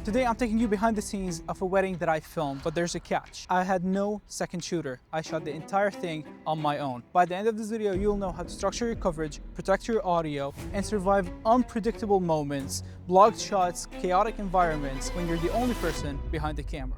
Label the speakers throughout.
Speaker 1: Today I'm taking you behind the scenes of a wedding that I filmed, but there's a catch. I had no second shooter. I shot the entire thing on my own. By the end of this video, you'll know how to structure your coverage, protect your audio, and survive unpredictable moments, blocked shots, chaotic environments when you're the only person behind the camera.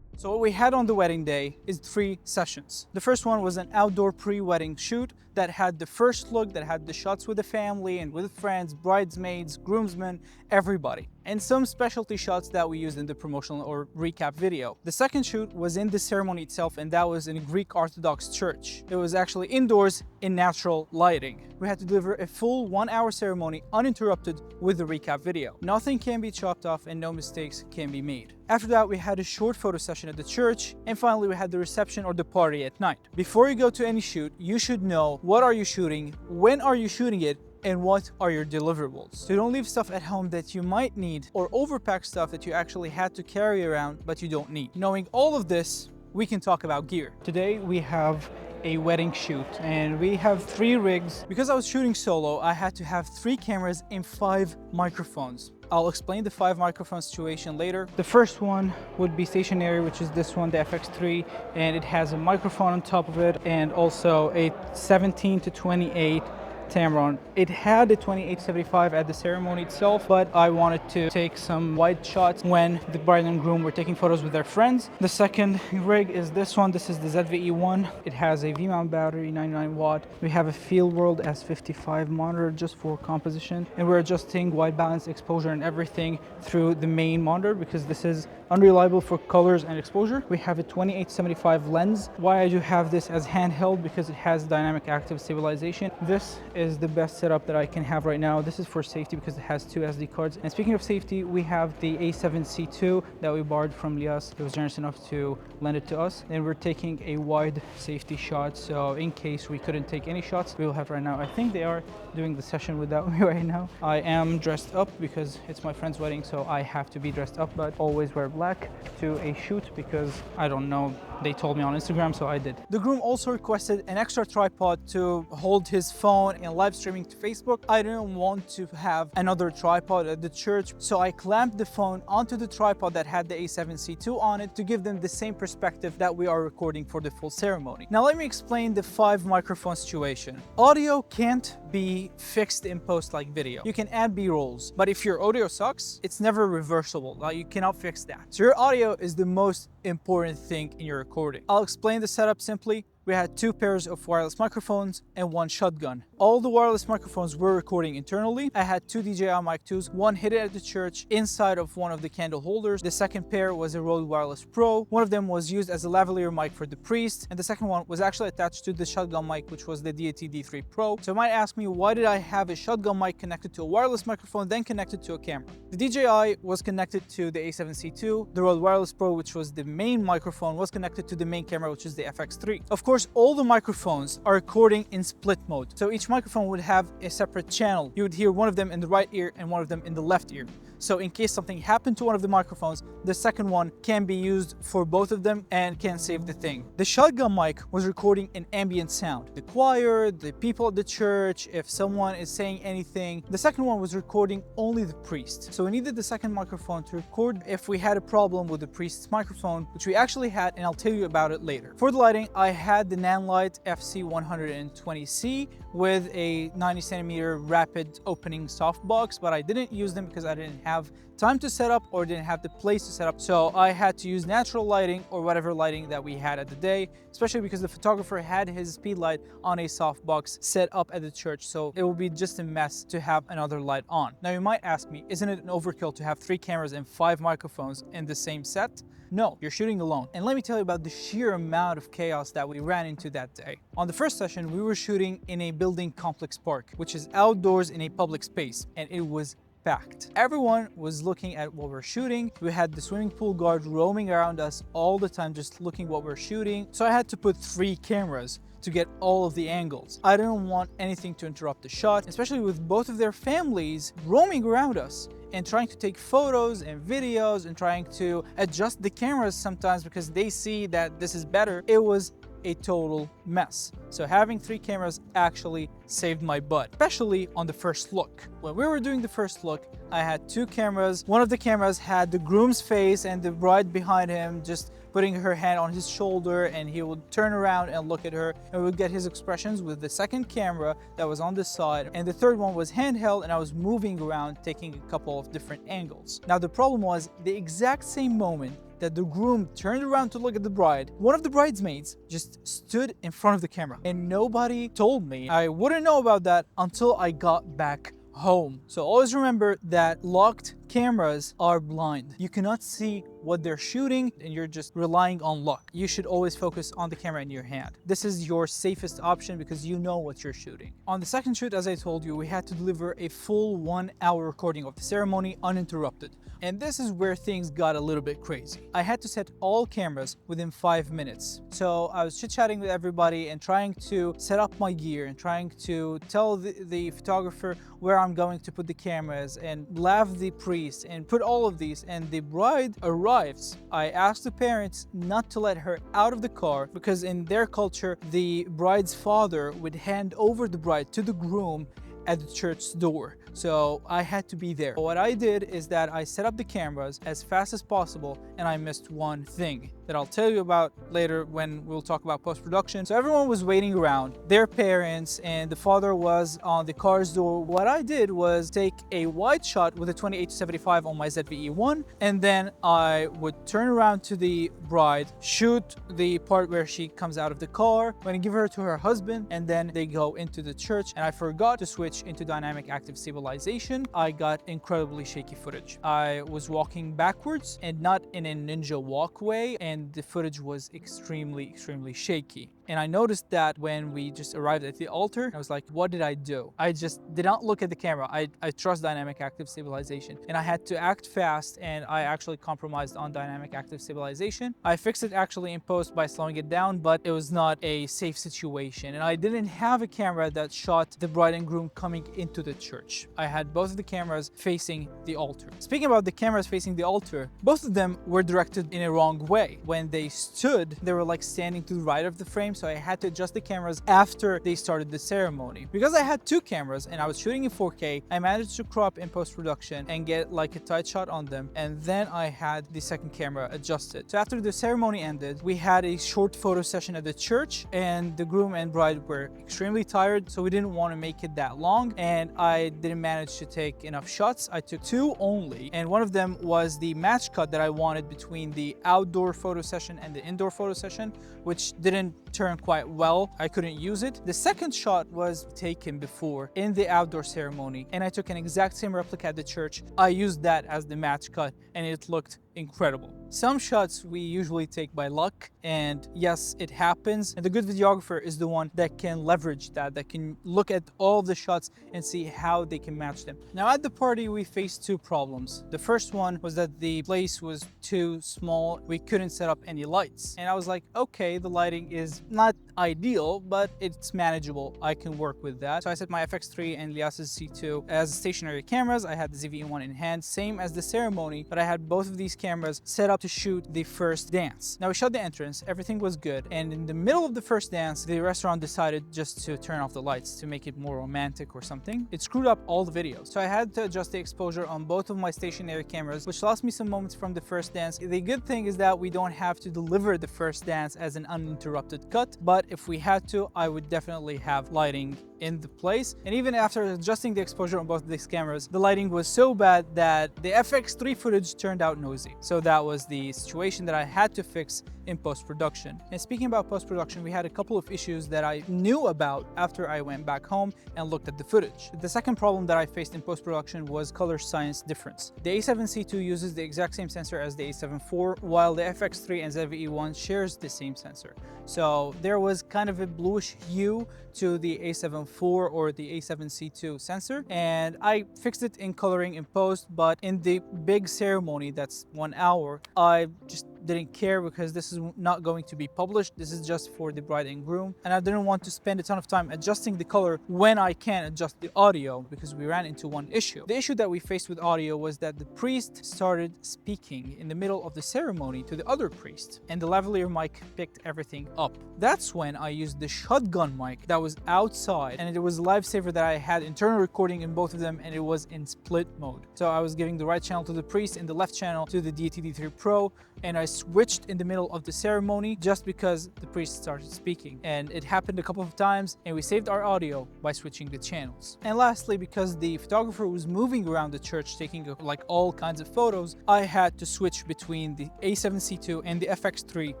Speaker 1: So what we had on the wedding day is 3 sessions. The first one was an outdoor pre-wedding shoot that had the first look, that had the shots with the family and with friends, bridesmaids, groomsmen, everybody. And some specialty shots that we used in the promotional or recap video. The second shoot was in the ceremony itself, and that was in a Greek Orthodox church. It was actually indoors in natural lighting. We had to deliver a full 1-hour ceremony uninterrupted with the recap video. Nothing can be chopped off and no mistakes can be made. After that, we had a short photo session at the church, and finally we had the reception or the party at night. Before you go to any shoot, you should know what are you shooting, when are you shooting it, and what are your deliverables. So don't leave stuff at home that you might need or overpack stuff that you actually had to carry around but you don't need. Knowing all of this, we can talk about gear. Today we have a wedding shoot and we have 3 rigs. Because I was shooting solo, I had to have 3 cameras and 5 microphones. I'll explain the 5 microphone situation later. The first one would be stationary, which is this one, the FX3, and it has a microphone on top of it and also a 17 to 28 Tamron. It had a 28-75 at the ceremony itself, but I wanted to take some wide shots when the bride and groom were taking photos with their friends. The second rig is this one. This is the ZVE1. It has a V-mount battery, 99 watt. We have a Fieldworld S55 monitor just for composition, and we're adjusting white balance, exposure, and everything through the main monitor because this is unreliable for colors and exposure. We have a 28-75 lens. Why I do have this as handheld? Because it has dynamic active stabilization. This is the best setup that I can have right now. This is for safety because it has 2 SD cards. And speaking of safety, we have the A7C2 that we borrowed from Lias. He was generous enough to lend it to us. And we're taking a wide safety shot. So in case we couldn't take any shots, we will have right now. I think they are doing the session without me right now. I am dressed up because it's my friend's wedding, so I have to be dressed up, but always wear black to a shoot because I don't know, they told me on Instagram, so I did. The groom also requested an extra tripod to hold his phone and live streaming to Facebook. I didn't want to have another tripod at the church, so I clamped the phone onto the tripod that had the A7C2 on it to give them the same perspective that we are recording for the full ceremony. Now let me explain the 5 microphone situation. Audio can't be fixed in post like video. You can add B-rolls, but if your audio sucks, it's never reversible. Like, you cannot fix that. So your audio is the most important thing in your recording. I'll explain the setup simply. We had 2 pairs of wireless microphones and 1 shotgun. All the wireless microphones were recording internally. I had 2 DJI Mic 2s, one hidden at the church inside of one of the candle holders. The second pair was a Rode Wireless Pro. One of them was used as a lavalier mic for the priest, and the second one was actually attached to the shotgun mic, which was the DAT D3 Pro. So you might ask me, why did I have a shotgun mic connected to a wireless microphone, then connected to a camera? The DJI was connected to the A7C2. The Rode Wireless Pro, which was the main microphone, was connected to the main camera, which is the FX3. Of course, all the microphones are recording in split mode. So each microphone would have a separate channel. You would hear one of them in the right ear and one of them in the left ear. So in case something happened to one of the microphones, the second one can be used for both of them and can save the thing. The shotgun mic was recording an ambient sound. The choir, the people at the church, if someone is saying anything. The second one was recording only the priest. So we needed the second microphone to record if we had a problem with the priest's microphone, which we actually had, and I'll tell you about it later. For the lighting, I had the Nanlite FC120C with a 90 centimeter rapid opening softbox, but I didn't use them because I didn't have time to set up or didn't have the place to set up. So I had to use natural lighting or whatever lighting that we had at the day, especially because the photographer had his speed light on a softbox set up at the church. So it will be just a mess to have another light on. Now you might ask me, isn't it an overkill to have 3 cameras and 5 microphones in the same set? No, you're shooting alone. And let me tell you about the sheer amount of chaos that we ran into that day. On the first session, we were shooting in a building complex park, which is outdoors in a public space, and it was packed. Everyone was looking at what we're shooting. We had the swimming pool guard roaming around us all the time, just looking what we're shooting. So I had to put 3 cameras to get all of the angles. I didn't want anything to interrupt the shot, especially with both of their families roaming around us and trying to take photos and videos and trying to adjust the cameras sometimes because they see that this is better. It was a total mess. So having 3 cameras actually saved my butt, especially on the first look. When we were doing the first look, I had 2 cameras. One of the cameras had the groom's face and the bride behind him just putting her hand on his shoulder, and he would turn around and look at her and we would get his expressions with the second camera that was on the side. And the third one was handheld and I was moving around taking a couple of different angles. Now the problem was the exact same moment that the groom turned around to look at the bride, one of the bridesmaids just stood in front of the camera and nobody told me. I wouldn't know about that until I got back home. So always remember that locked cameras are blind. You cannot see what they're shooting and you're just relying on luck. You should always focus on the camera in your hand. This is your safest option because you know what you're shooting. On the second shoot, as I told you, we had to deliver a full 1-hour recording of the ceremony uninterrupted. And this is where things got a little bit crazy. I had to set all cameras within 5 minutes. So I was chit-chatting with everybody and trying to set up my gear and trying to tell the photographer where I'm going to put the cameras and laugh the priest and put all of these. And the bride arrives. I asked the parents not to let her out of the car because in their culture, the bride's father would hand over the bride to the groom at the church's door. So I had to be there. What I did is that I set up the cameras as fast as possible and I missed one thing that I'll tell you about later when we'll talk about post-production. So everyone was waiting around, their parents, and the father was on the car's door. What I did was take a wide shot with a 28-75 on my ZVE1, and then I would turn around to the bride, shoot the part where she comes out of the car, I'm gonna give her to her husband, and then they go into the church. And I forgot to switch into dynamic active stabilization. I got incredibly shaky footage. I was walking backwards and not in a ninja walkway, and the footage was extremely shaky. And I noticed that when we just arrived at the altar, I was like, what did I do? I just did not look at the camera. I trust dynamic active stabilization, and I had to act fast, and I actually compromised on dynamic active stabilization. I fixed it actually in post by slowing it down, but it was not a safe situation. And I didn't have a camera that shot the bride and groom coming into the church. I had both of the cameras facing the altar. Speaking about the cameras facing the altar, both of them were directed in a wrong way. When they stood, they were like standing to the right of the frame, so I had to adjust the cameras after they started the ceremony. Because I had 2 cameras and I was shooting in 4K, I managed to crop in post-production and get like a tight shot on them, and then I had the second camera adjusted. So after the ceremony ended, we had a short photo session at the church, and the groom and bride were extremely tired, so we didn't want to make it that long, and I didn't manage to take enough shots. I took 2 only, and one of them was the match cut that I wanted between the outdoor photo session and the indoor photo session, which didn't turn quite well. I couldn't use it. The second shot was taken before in the outdoor ceremony, and I took an exact same replica at the church. I used that as the match cut, and it looked incredible. Some shots we usually take by luck, and yes, it happens. And the good videographer is the one that can leverage that can look at all of the shots and see how they can match them. Now at the party, we faced 2 problems. The first one was that the place was too small. We couldn't set up any lights. And I was like, okay, the lighting is not ideal, but it's manageable. I can work with that. So I set my FX3 and Lias's C2 as stationary cameras. I had the ZV-E1 in hand, same as the ceremony, but I had both of these cameras set up to shoot the first dance. Now we shot the entrance, everything was good, and in the middle of the first dance, the restaurant decided just to turn off the lights to make it more romantic or something. It screwed up all the videos. So I had to adjust the exposure on both of my stationary cameras, which lost me some moments from the first dance. The good thing is that we don't have to deliver the first dance as an uninterrupted cut, but if we had to, I would definitely have lighting in the place. And even after adjusting the exposure on both of these cameras, the lighting was so bad that the FX3 footage turned out noisy. So that was the situation that I had to fix in post-production. And speaking about post-production, we had a couple of issues that I knew about after I went back home and looked at the footage. The second problem that I faced in post-production was color science difference. The A7C2 uses the exact same sensor as the A7 IV, while the FX3 and ZVE1 shares the same sensor. So there was kind of a bluish hue to the A7 IV or the A7C2 sensor, and I fixed it in coloring in post, but in the big ceremony, that's 1 hour, I just didn't care because this is not going to be published. This is just for the bride and groom, and I didn't want to spend a ton of time adjusting the color when I can't adjust the audio, because we ran into one issue. The issue that we faced with audio was that the priest started speaking in the middle of the ceremony to the other priest, and the lavalier mic picked everything up. That's when I used the shotgun mic that was outside, and it was a lifesaver that I had internal recording in both of them, and it was in split mode. So I was giving the right channel to the priest and the left channel to the DTD3 Pro, and I switched in the middle of the ceremony just because the priest started speaking. And it happened a couple of times, and we saved our audio by switching the channels. And lastly, because the photographer was moving around the church taking like all kinds of photos, I had to switch between the A7C2 and the FX3,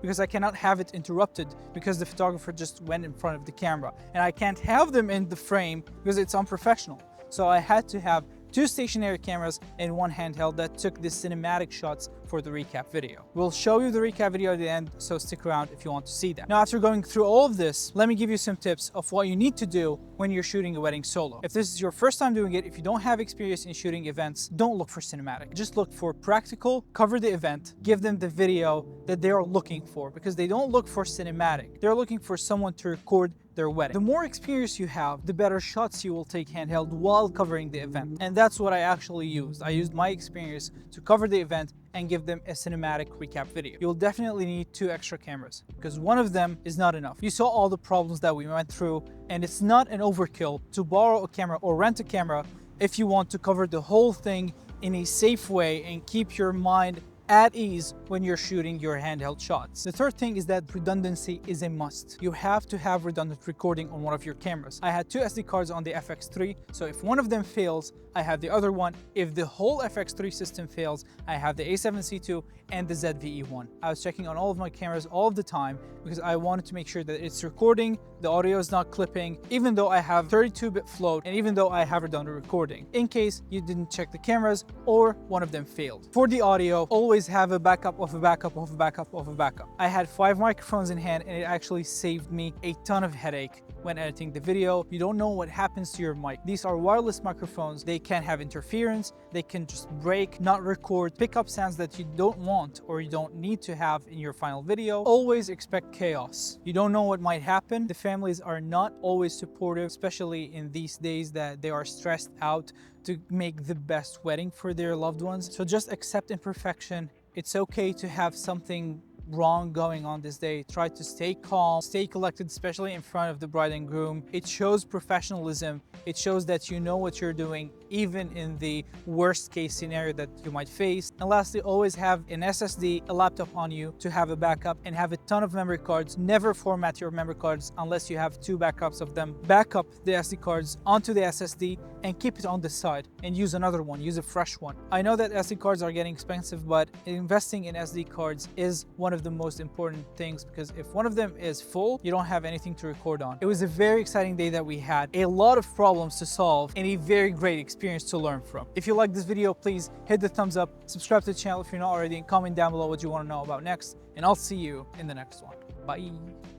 Speaker 1: because I cannot have it interrupted because the photographer just went in front of the camera, and I can't have them in the frame because it's unprofessional. So I had to have two stationary cameras and one handheld that took the cinematic shots for the recap video. We'll show you the recap video at the end, so stick around if you want to see that. Now, after going through all of this, let me give you some tips of what you need to do when you're shooting a wedding solo. If this is your first time doing it, if you don't have experience in shooting events, don't look for cinematic. Just look for practical, cover the event, give them the video that they are looking for, because they don't look for cinematic. They're looking for someone to record their wedding. The more experience you have, the better shots you will take handheld while covering the event. And that's what I actually used. I used my experience to cover the event and give them a cinematic recap video. You'll definitely need 2 extra cameras, because one of them is not enough. You saw all the problems that we went through, and it's not an overkill to borrow a camera or rent a camera if you want to cover the whole thing in a safe way and keep your mind at ease when you're shooting your handheld shots. The third thing is that redundancy is a must. You have to have redundant recording on one of your cameras. I had 2 SD cards on the FX3, so if one of them fails, I have the other one. If the whole FX3 system fails, I have the A7C2 and the ZVE1. I was checking on all of my cameras all of the time because I wanted to make sure that it's recording, the audio is not clipping, even though I have 32-bit float and even though I have redundant recording, in case you didn't check the cameras or one of them failed. For the audio, always have a backup of a backup of a backup of a backup. I had 5 microphones in hand, and it actually saved me a ton of headache when editing the video. You don't know what happens to your mic. These are wireless microphones. They can have interference, they can just break, not record, pick up sounds that you don't want or you don't need to have in your final video. Always expect chaos. You don't know what might happen. The families are not always supportive, especially in these days that they are stressed out to make the best wedding for their loved ones. So just accept imperfection. It's okay to have something wrong going on this day. Try to stay calm, stay collected, especially in front of the bride and groom. It shows professionalism. It shows that you know what you're doing, even in the worst case scenario that you might face. And lastly, always have an SSD, a laptop on you to have a backup, and have a ton of memory cards. Never format your memory cards unless you have 2 backups of them. Back up the SD cards onto the SSD and keep it on the side, and use another one, use a fresh one. I know that SD cards are getting expensive, but investing in SD cards is one of the most important things, because if one of them is full, you don't have anything to record on. It was a very exciting day that we had, a lot of problems to solve, and a very great experience to learn from. If you like this video, please hit the thumbs up, subscribe to the channel if you're not already, and comment down below what you want to know about next, and I'll see you in the next one. Bye.